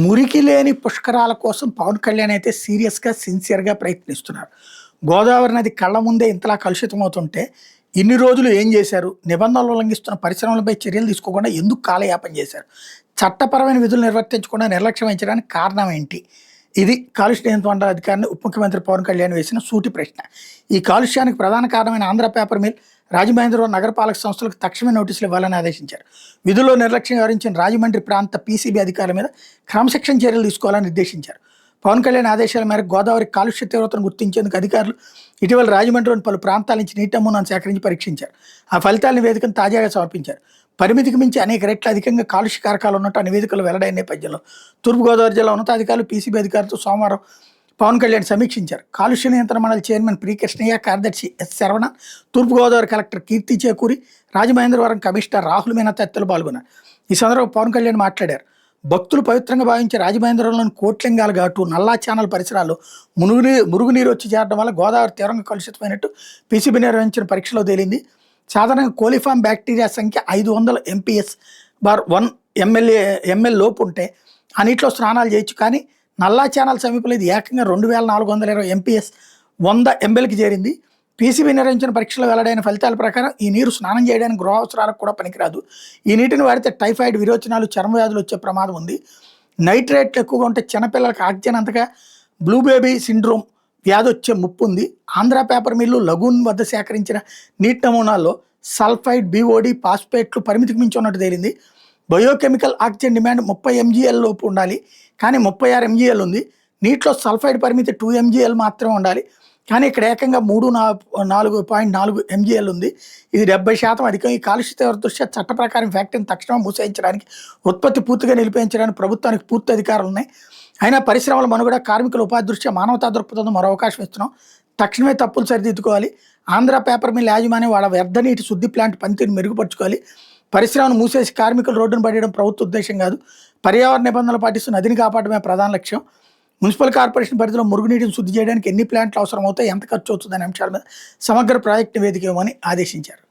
మురికి లేని పుష్కరాల కోసం పవన్ కళ్యాణ్ అయితే సీరియస్‌గా, సిన్సియర్‌గా ప్రయత్నిస్తున్నారు. గోదావరి నది కళ్ళ ముందే ఇంతలా కలుషితమవుతుంటే, ఇన్ని రోజులు ఏం చేశారు? నిబంధనలు ఉల్లంఘిస్తున్న పరిశ్రమలపై చర్యలు తీసుకోకుండా ఎందుకు కాలయాపన చేశారు? చట్టపరమైన విధులు నిర్వర్తించకుండా నిర్లక్ష్యం వహించడానికి కారణం ఏంటి? ఇది కాలుష్య నియంత్రణ మండలి అధికారిని ఉప ముఖ్యమంత్రి పవన్ కళ్యాణ్ వేసిన సూటి ప్రశ్న. ఈ కాలుష్యానికి ప్రధాన కారణమైన ఆంధ్ర పేపర్ మిల్, రాజమహేంద్రవరం నగరపాలక సంస్థలకు తక్షణమే నోటీసులు ఇవ్వాలని ఆదేశించారు. విధుల్లో నిర్లక్ష్యం వ్యవహరించిన రాజమండ్రి ప్రాంత పీసీబీ అధికారుల మీద క్రమశిక్షణ చర్యలు తీసుకోవాలని నిర్దేశించారు. పవన్ కళ్యాణ్ ఆదేశాల మేరకు గోదావరి కాలుష్య తీవ్రతను గుర్తించేందుకు అధికారులు ఇటీవల రాజమండ్రిలోని పలు ప్రాంతాల నుంచి నీటి నమూనాను సేకరించి పరీక్షించారు. ఆ ఫలితాల నివేదికను తాజాగా సమర్పించారు. పరిమితికి మించి అనేక రెట్లు అధికంగా కాలుష్య కారకాలు ఉన్నట్టు ఆ నివేదికలు వెల్లడైన నేపథ్యంలో తూర్పుగోదావరి జిల్లా ఉన్నతాధికారులు పీసీబీ అధికారులతో సోమవారం పవన్ కళ్యాణ్ సమీక్షించారు. కాలుష్య నియంత్రణ మండలి చైర్మన్ పి కృష్ణయ్య, కార్యదర్శి ఎస్ శరవణ, తూర్పుగోదావరి కలెక్టర్ కీర్తి చేకూరి, రాజమహేంద్రవరం కమిషనర్ రాహుల్ మీనా తదితరులు పాల్గొన్నారు. ఈ సందర్భంగా పవన్ కళ్యాణ్ మాట్లాడారు. భక్తులు పవిత్రంగా భావించే రాజమహేంద్రవరంలోని కోట్లింగాల ఘాటు, నల్లా ఛానల్ పరిసరాల్లో మురుగునీరు వచ్చి చేరడం వల్ల గోదావరి తీవ్రంగా కలుషితమైనట్టు పీసీబీ నిర్వహించిన పరీక్షలో తేలింది. సాధారణంగా కోలిఫామ్ బ్యాక్టీరియా సంఖ్య 500 MPS/1 ml లోపు ఉంటే ఆ నీటిలో స్నానాలు చేయొచ్చు. కానీ నల్లా ఛానల్ సమీపంలో ఇది ఏకంగా 2420 MPS 100 mlకి చేరింది. పీసీబీ నిర్వహించిన పరీక్షలో వెల్లడైన ఫలితాల ప్రకారం ఈ నీరు స్నానం చేయడానికి గృహ అవసరాలకు కూడా పనికిరాదు. ఈ నీటిని వాడితే టైఫాయిడ్, విరోచనాలు, చర్మ వ్యాధులు వచ్చే ప్రమాదం ఉంది. నైట్రేట్లు ఎక్కువగా ఉంటే చిన్నపిల్లలకు ఆక్సిజన్ అంతగా బ్లూ బేబీ సిండ్రోమ్ వ్యాధి వచ్చే ముప్పు ఉంది. ఆంధ్ర పేపర్ మిల్లు, లగూన్ వద్ద సేకరించిన నీటి నమూనాల్లో సల్ఫైడ్, బీఓడి, పాస్పేట్లు పరిమితికి మించి ఉన్నట్టు తేలింది. బయోకెమికల్ ఆక్సిజన్ డిమాండ్ 30 mgl లోపు ఉండాలి, కానీ 36 mgl ఉంది. నీటిలో సల్ఫైడ్ పరిమితి 2 mgl మాత్రమే ఉండాలి, కానీ ఇక్కడ ఏకంగా 4.4 mgl ఉంది. ఇది 70% అధికం. ఈ కాలుష్య తీవ్రత దృష్ట్యా చట్ట ప్రకారం ఫ్యాక్టరీని తక్షణం మూసేయించడానికి, ఉత్పత్తి పూర్తిగా నిలిపేయించడానికి ప్రభుత్వానికి పూర్తి అధికారాలు ఉన్నాయి. అయినా పరిశ్రమల మనుగడ, కార్మికుల ఉపాధి దృష్ట్యా మానవతా దృక్పథంతో మరో అవకాశం ఇస్తున్నాం. తక్షణమే తప్పులు సరిదిద్దుకోవాలి. ఆంధ్ర పేపర్ మిల్ యాజమాన్యం వాళ్ళ వ్యర్థ నీటి శుద్ధి ప్లాంట్ పనితీరుని మెరుగుపరుచుకోవాలి. పరిశ్రమను మూసేసి కార్మికులు రోడ్డును పడేయడం ప్రభుత్వ ఉద్దేశం కాదు. పర్యావరణ నిబంధనలు పాటిస్తూ నదిని కాపాడమే ప్రధాన లక్ష్యం. మున్సిపల్ కార్పొరేషన్ పరిధిలో మురుగునీటిని శుద్ధి చేయడానికి ఎన్ని ప్లాంట్లు అవసరం అవుతాయి, ఎంత ఖర్చు అవుతుందనే అంశాల మీద సమగ్ర ప్రాజెక్టు నివేదిక ఇవ్వమని ఆదేశించారు.